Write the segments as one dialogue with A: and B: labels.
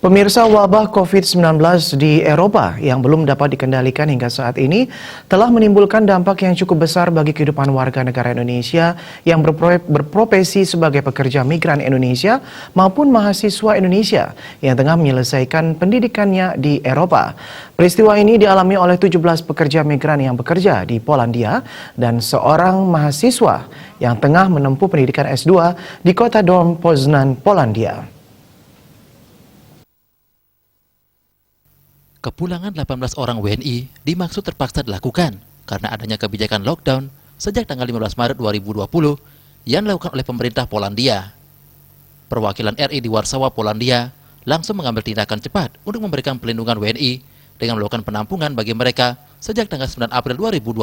A: Pemirsa, wabah COVID-19 di Eropa yang belum dapat dikendalikan hingga saat ini telah menimbulkan dampak yang cukup besar bagi kehidupan warga negara Indonesia yang berprofesi sebagai pekerja migran Indonesia maupun mahasiswa Indonesia yang tengah menyelesaikan pendidikannya di Eropa. Peristiwa ini dialami oleh 17 pekerja migran yang bekerja di Polandia dan seorang mahasiswa yang tengah menempuh pendidikan S2 di kota Doln, Poznan, Polandia.
B: Kepulangan 18 orang WNI dimaksud terpaksa dilakukan karena adanya kebijakan lockdown sejak tanggal 15 Maret 2020 yang dilakukan oleh pemerintah Polandia. Perwakilan RI di Warsawa, Polandia langsung mengambil tindakan cepat untuk memberikan pelindungan WNI dengan melakukan penampungan bagi mereka sejak tanggal 9 April 2020.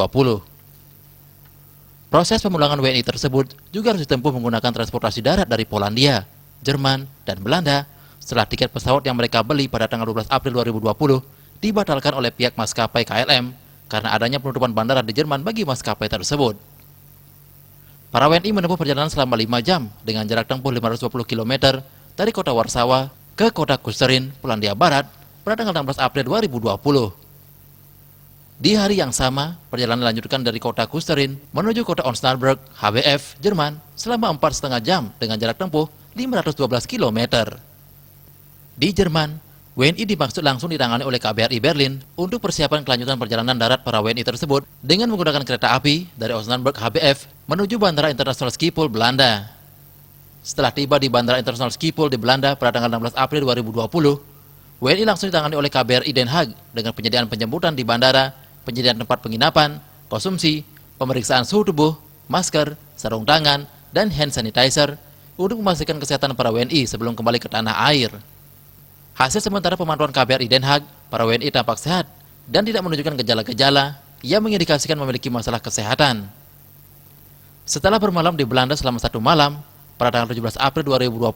B: Proses pemulangan WNI tersebut juga harus ditempuh menggunakan transportasi darat dari Polandia, Jerman, dan Belanda setelah tiket pesawat yang mereka beli pada tanggal 12 April 2020 dibatalkan oleh pihak maskapai KLM karena adanya penutupan bandara di Jerman bagi maskapai tersebut. Para WNI menempuh perjalanan selama 5 jam dengan jarak tempuh 520 km dari kota Warsawa ke kota Kusterin, Polandia Barat pada tanggal 16 April 2020. Di hari yang sama, perjalanan dilanjutkan dari kota Kusterin menuju kota Osnabrück, HBF, Jerman selama 4,5 jam dengan jarak tempuh 512 km. Di Jerman, WNI dimaksud langsung ditangani oleh KBRI Berlin untuk persiapan kelanjutan perjalanan darat para WNI tersebut dengan menggunakan kereta api dari Osnabrück HBF menuju Bandara Internasional Schiphol, Belanda. Setelah tiba di Bandara Internasional Schiphol di Belanda pada tanggal 16 April 2020, WNI langsung ditangani oleh KBRI Den Haag dengan penyediaan penjemputan di bandara, penyediaan tempat penginapan, konsumsi, pemeriksaan suhu tubuh, masker, sarung tangan, dan hand sanitizer untuk memastikan kesehatan para WNI sebelum kembali ke tanah air. Hasil sementara pemantauan KBRI Den Haag, para WNI tampak sehat dan tidak menunjukkan gejala-gejala yang mengindikasikan memiliki masalah kesehatan. Setelah bermalam di Belanda selama 1 malam, pada tanggal 17 April 2020,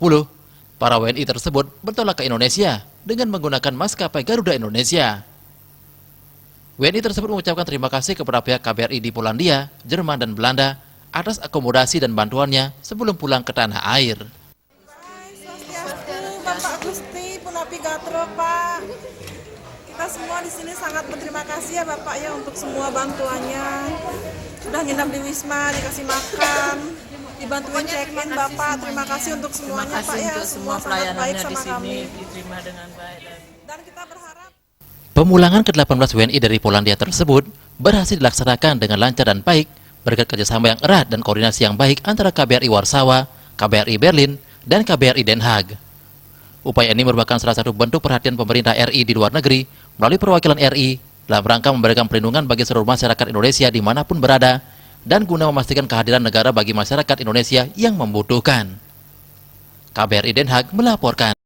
B: para WNI tersebut bertolak ke Indonesia dengan menggunakan maskapai Garuda Indonesia. WNI tersebut mengucapkan terima kasih kepada pihak KBRI di Polandia, Jerman, dan Belanda atas akomodasi dan bantuannya sebelum pulang ke tanah air.
C: Bapak Gusti Punapi Gatro, Pak. Kita semua di sini sangat berterima kasih ya Bapak ya untuk semua bantuannya. Sudah nginap di Wisma, dikasih makan, dibantuin check-in Bapak. Terima kasih untuk semuanya Pak ya. Semua sangat baik sama kami.
D: Diterima dengan baik
C: dan kita berharap
B: Pemulangan ke-18 WNI dari Polandia tersebut berhasil dilaksanakan dengan lancar dan baik berkat kerjasama yang erat dan koordinasi yang baik antara KBRI Warsawa, KBRI Berlin, dan KBRI Den Haag. Upaya ini merupakan salah satu bentuk perhatian pemerintah RI di luar negeri melalui perwakilan RI dalam rangka memberikan perlindungan bagi seluruh masyarakat Indonesia dimanapun berada dan guna memastikan kehadiran negara bagi masyarakat Indonesia yang membutuhkan. KBRI Den Haag melaporkan.